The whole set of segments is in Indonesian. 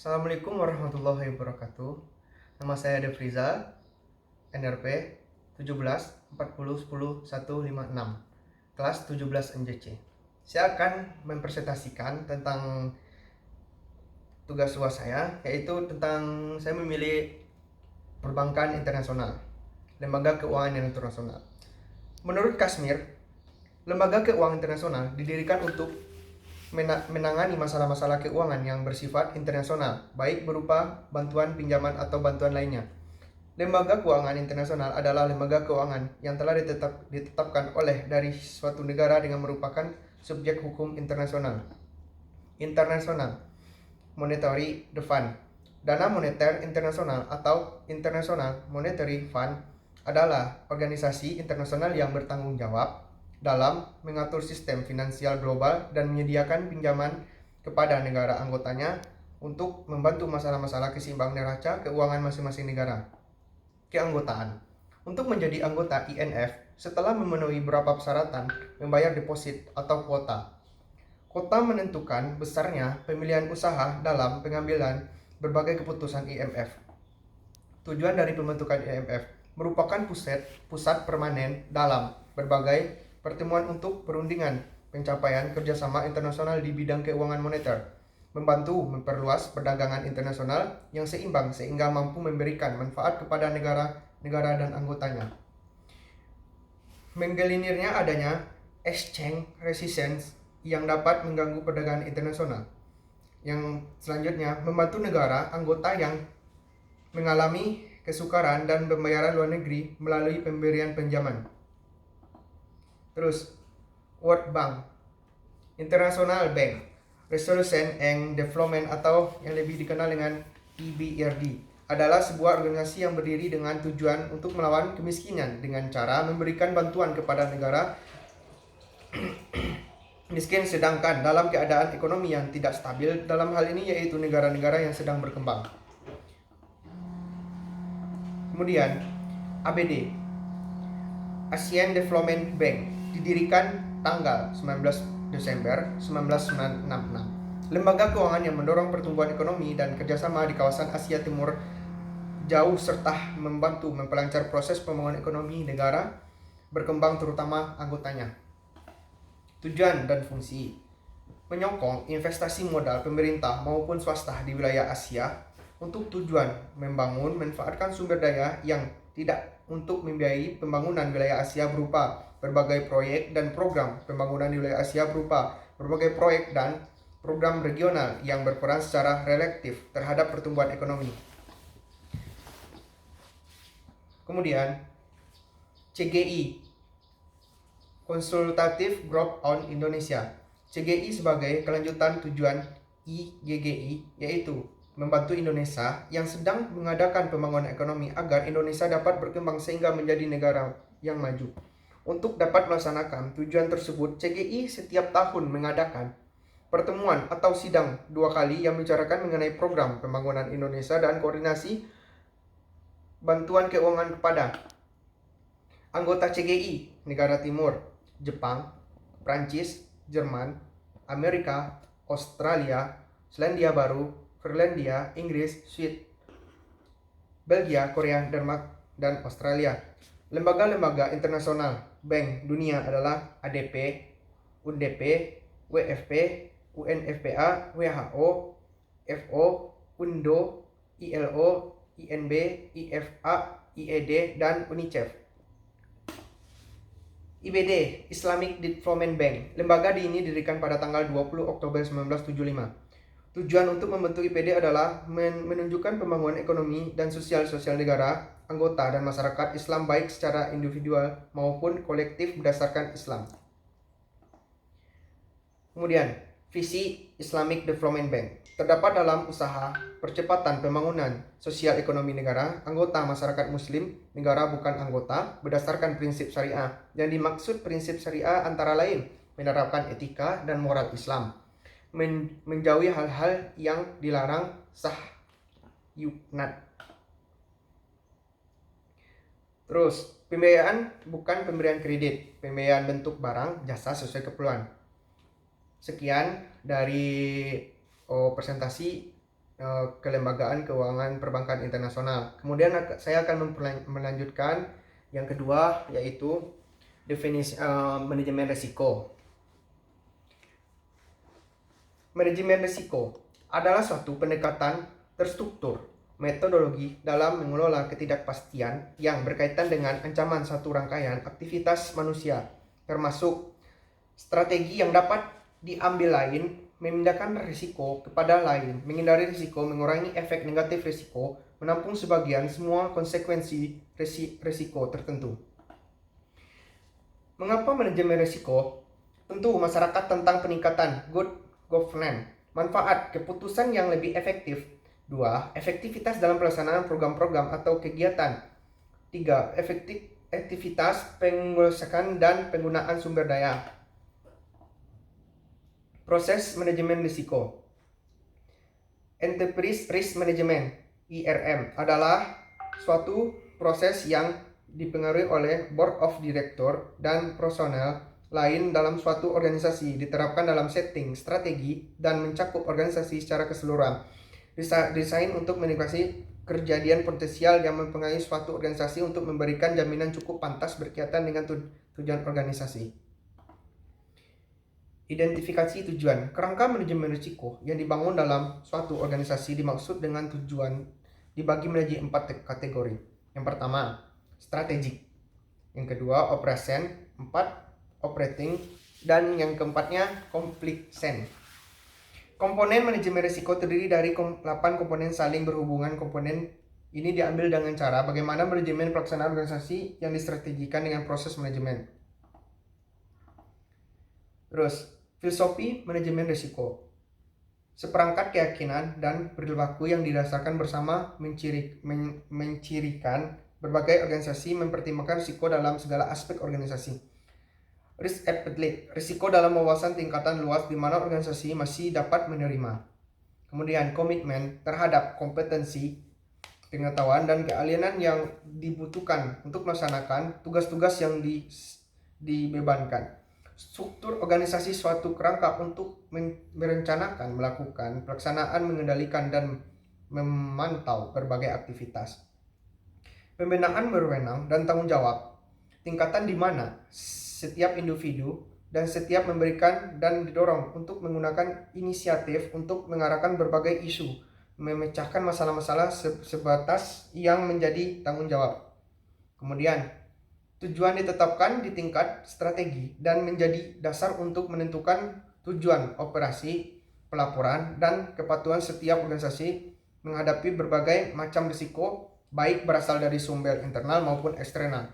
Assalamualaikum warahmatullahi wabarakatuh. Nama saya Devriza, NRP 17 40 10 156, kelas 17 NJC. Saya akan mempresentasikan tentang tugas UAS saya, yaitu tentang saya memilih perbankan internasional, lembaga keuangan internasional. Menurut Kashmir, lembaga keuangan internasional didirikan untuk menangani masalah-masalah keuangan yang bersifat internasional, baik berupa bantuan pinjaman atau bantuan lainnya. Lembaga keuangan internasional adalah lembaga keuangan yang telah ditetapkan oleh dari suatu negara dengan merupakan subjek hukum internasional. International Monetary Fund. Dana Moneter Internasional atau International Monetary Fund adalah organisasi internasional yang bertanggung jawab dalam mengatur sistem finansial global dan menyediakan pinjaman kepada negara anggotanya untuk membantu masalah-masalah keseimbangan neraca keuangan masing-masing negara. Keanggotaan. Untuk menjadi anggota IMF, setelah memenuhi beberapa persyaratan, membayar deposit atau kuota. Kuota menentukan besarnya pemilihan usaha dalam pengambilan berbagai keputusan IMF. Tujuan dari pembentukan IMF merupakan pusat permanen dalam berbagai pertemuan untuk perundingan pencapaian kerjasama internasional di bidang keuangan moneter, membantu memperluas perdagangan internasional yang seimbang sehingga mampu memberikan manfaat kepada negara-negara dan anggotanya. Menggelirnya adanya exchange resistance yang dapat mengganggu perdagangan internasional. Yang selanjutnya, membantu negara anggota yang mengalami kesukaran dan pembayaran luar negeri melalui pemberian pinjaman. Terus, World Bank, International Bank, Resolution and Development atau yang lebih dikenal dengan EBRD, adalah sebuah organisasi yang berdiri dengan tujuan untuk melawan kemiskinan dengan cara memberikan bantuan kepada negara miskin sedangkan dalam keadaan ekonomi yang tidak stabil, dalam hal ini yaitu negara-negara yang sedang berkembang. Kemudian, ABD, Asian Development Bank, didirikan tanggal 19 Desember 1966. Lembaga keuangan yang mendorong pertumbuhan ekonomi dan kerjasama di kawasan Asia Timur jauh serta membantu memperlancar proses pembangunan ekonomi negara berkembang terutama anggotanya. Tujuan dan fungsi: menyokong investasi modal pemerintah maupun swasta di wilayah Asia untuk tujuan membangun manfaatkan sumber daya yang tidak untuk membiayai pembangunan wilayah Asia berupa berbagai proyek dan program pembangunan di wilayah Asia berupa berbagai proyek dan program regional yang berperan secara relatif terhadap pertumbuhan ekonomi. Kemudian, CGI, Consultative Group on Indonesia. CGI sebagai kelanjutan tujuan IGGI, yaitu membantu Indonesia yang sedang mengadakan pembangunan ekonomi agar Indonesia dapat berkembang sehingga menjadi negara yang maju. Untuk dapat melaksanakan tujuan tersebut, CGI setiap tahun mengadakan pertemuan atau sidang 2 kali yang membicarakan mengenai program pembangunan Indonesia dan koordinasi bantuan keuangan kepada anggota CGI, negara timur, Jepang, Prancis, Jerman, Amerika, Australia, Selandia Baru, Finlandia, Inggris, Swedia, Belgia, Korea, Denmark, dan Australia. Lembaga-lembaga internasional Bank Dunia adalah ADP, UNDP, WFP, UNFPA, WHO, FO, UNDO, ILO, INB, IFA, IED, dan UNICEF. IBD, Islamic Development Bank. Lembaga ini didirikan pada tanggal 20 Oktober 1975. Tujuan untuk membentuk IPD adalah menunjukkan pembangunan ekonomi dan sosial negara, anggota, dan masyarakat Islam baik secara individual maupun kolektif berdasarkan Islam. Kemudian, visi Islamic Development Bank terdapat dalam usaha percepatan pembangunan sosial ekonomi negara, anggota masyarakat muslim, negara bukan anggota, berdasarkan prinsip syariah. Yang dimaksud prinsip syariah antara lain menerapkan etika dan moral Islam, menjauhi hal-hal yang dilarang sahyunat. Terus, pembiayaan bukan pemberian kredit, pembiayaan bentuk barang, jasa sesuai keperluan. Sekian dari presentasi kelembagaan keuangan perbankan internasional. Kemudian saya akan melanjutkan yang kedua, yaitu definisi manajemen risiko. Manajemen risiko adalah suatu pendekatan terstruktur metodologi dalam mengelola ketidakpastian yang berkaitan dengan ancaman satu rangkaian aktivitas manusia, termasuk strategi yang dapat diambil lain, memindahkan risiko kepada lain, menghindari risiko, mengurangi efek negatif risiko, menampung sebagian semua konsekuensi risiko tertentu. Mengapa manajemen risiko? Tentu masyarakat tentang peningkatan good governance, manfaat keputusan yang lebih efektif. 2. Efektivitas dalam pelaksanaan program-program atau kegiatan. 3. Efektivitas pengusahaan dan penggunaan sumber daya. Proses manajemen risiko. Enterprise Risk Management ERM adalah suatu proses yang dipengaruhi oleh Board of Director dan personel lain dalam suatu organisasi, diterapkan dalam setting, strategi, dan mencakup organisasi secara keseluruhan. Desain untuk mendeteksi kejadian potensial yang mempengaruhi suatu organisasi untuk memberikan jaminan cukup pantas berkaitan dengan tujuan organisasi. Identifikasi tujuan. Kerangka manajemen risiko yang dibangun dalam suatu organisasi dimaksud dengan tujuan dibagi menjadi 4 kategori. Yang pertama, strategik. Yang kedua, operation. 4, operating. Dan yang keempatnya, completion. Komponen manajemen risiko terdiri dari 8 komponen saling berhubungan. Komponen ini diambil dengan cara bagaimana manajemen pelaksanaan organisasi yang distrategikan dengan proses manajemen. Terus, filosofi manajemen risiko. Seperangkat keyakinan dan perilaku yang didasarkan bersama mencirikan berbagai organisasi mempertimbangkan risiko dalam segala aspek organisasi. Risk appetite, risiko dalam wawasan tingkatan luas di mana organisasi masih dapat menerima. Kemudian komitmen terhadap kompetensi, pengetahuan, dan keahlian yang dibutuhkan untuk melaksanakan tugas-tugas yang dibebankan. Struktur organisasi suatu kerangka untuk merencanakan, melakukan, pelaksanaan, mengendalikan, dan memantau berbagai aktivitas. Pembinaan berwenang dan tanggung jawab, tingkatan di mana setiap individu dan setiap memberikan dan didorong untuk menggunakan inisiatif untuk mengarahkan berbagai isu, memecahkan masalah-masalah sebatas yang menjadi tanggung jawab. Kemudian, tujuan ditetapkan di tingkat strategi dan menjadi dasar untuk menentukan tujuan operasi, pelaporan, dan kepatuhan setiap organisasi menghadapi berbagai macam risiko, baik berasal dari sumber internal maupun eksternal.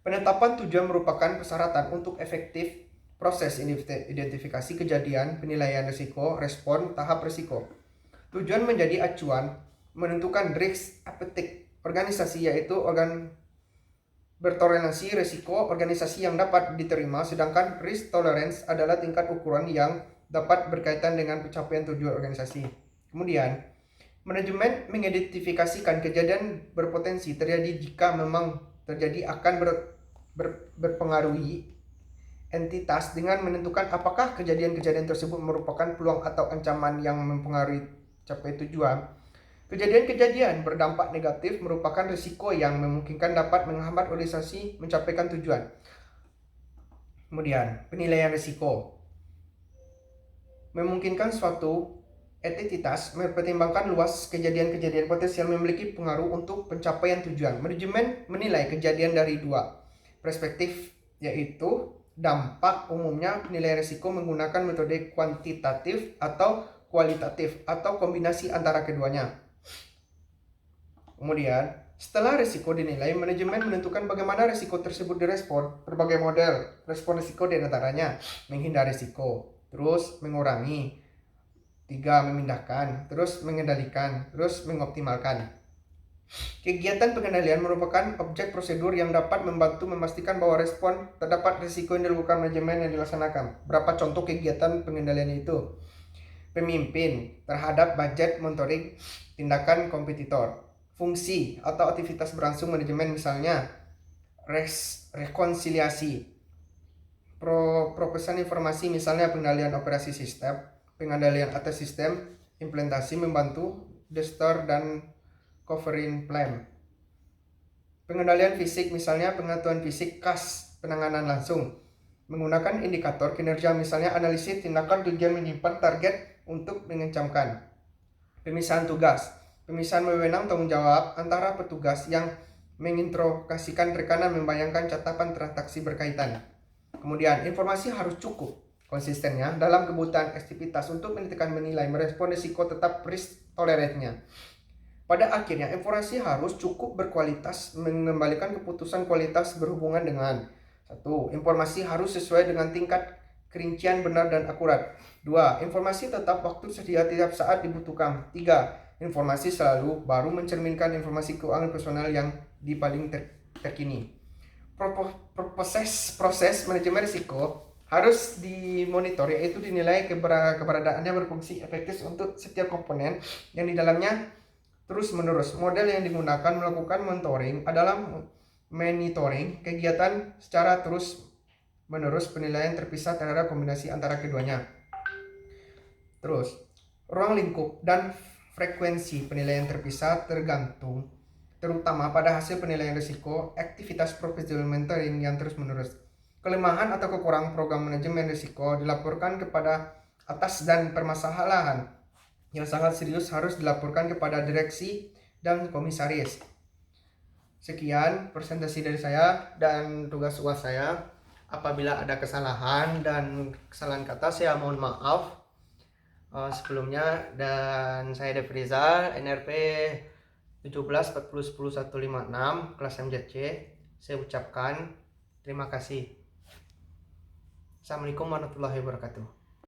Penetapan tujuan merupakan persyaratan untuk efektif proses identifikasi kejadian, penilaian risiko, respon, tahap risiko. Tujuan menjadi acuan menentukan risk appetite organisasi, yaitu organ bertoleransi risiko organisasi yang dapat diterima, sedangkan risk tolerance adalah tingkat ukuran yang dapat berkaitan dengan pencapaian tujuan organisasi. Kemudian, manajemen mengidentifikasikan kejadian berpotensi terjadi jika memang terjadi akan berpengaruhi entitas dengan menentukan apakah kejadian-kejadian tersebut merupakan peluang atau ancaman yang mempengaruhi capai tujuan. Kejadian-kejadian berdampak negatif merupakan risiko yang memungkinkan dapat menghambat organisasi mencapaikan tujuan. Kemudian, penilaian risiko memungkinkan suatu entitas mempertimbangkan luas kejadian-kejadian potensial memiliki pengaruh untuk pencapaian tujuan. Manajemen menilai kejadian dari 2 perspektif, yaitu dampak. Umumnya penilaian risiko menggunakan metode kuantitatif atau kualitatif atau kombinasi antara keduanya. Kemudian, setelah risiko dinilai, manajemen menentukan bagaimana risiko tersebut direspon. Berbagai model respon risiko diantaranya menghindari risiko, terus mengurangi, 3 memindahkan, terus mengendalikan, terus mengoptimalkan. Kegiatan pengendalian merupakan objek prosedur yang dapat membantu memastikan bahwa respon terdapat risiko yang dilakukan manajemen yang dilaksanakan. Berapa contoh kegiatan pengendalian itu? Pemimpin terhadap budget monitoring tindakan kompetitor. Fungsi atau aktivitas berlangsung manajemen, misalnya rekonsiliasi, pesan informasi, misalnya pengendalian operasi sistem, pengendalian atas sistem, implementasi membantu Dester dan Covering Plan. Pengendalian fisik, misalnya pengetahuan fisik khas penanganan langsung. Menggunakan indikator kinerja, misalnya analisis tindakan tujuan menyimpan target untuk mengencamkan. Pemisahan tugas. Pemisahan wewenang tanggung jawab antara petugas yang menginterogasikan rekanan membayangkan catatan transaksi berkaitan. Kemudian, informasi harus cukup konsistennya dalam kebutuhan aktivitas untuk menilai merespon risiko tetap risk tolerance-nya. Pada akhirnya, informasi harus cukup berkualitas mengembalikan keputusan kualitas berhubungan dengan 1. Informasi harus sesuai dengan tingkat kerincian benar dan akurat. 2. Informasi tetap waktu sedia tiap saat dibutuhkan. 3. Informasi selalu baru mencerminkan informasi keuangan personal yang paling terkini. Proses manajemen risiko harus dimonitor, yaitu dinilai keberadaannya berfungsi efektif untuk setiap komponen yang di dalamnya terus menerus. Model yang digunakan melakukan monitoring adalah monitoring kegiatan secara terus menerus, penilaian terpisah terhadap kombinasi antara keduanya. Terus, ruang lingkup dan frekuensi penilaian terpisah tergantung terutama pada hasil penilaian risiko, aktivitas profesional monitoring yang terus menerus. Kelemahan atau kekurangan program manajemen risiko dilaporkan kepada atas dan permasalahan yang sangat serius harus dilaporkan kepada direksi dan komisaris. Sekian presentasi dari saya dan tugas UAS saya. Apabila ada kesalahan dan kesalahan kata, saya mohon maaf sebelumnya. Dan saya Dev Rizal, NRP 17401056 kelas MJC. Saya ucapkan terima kasih. Assalamualaikum warahmatullahi wabarakatuh.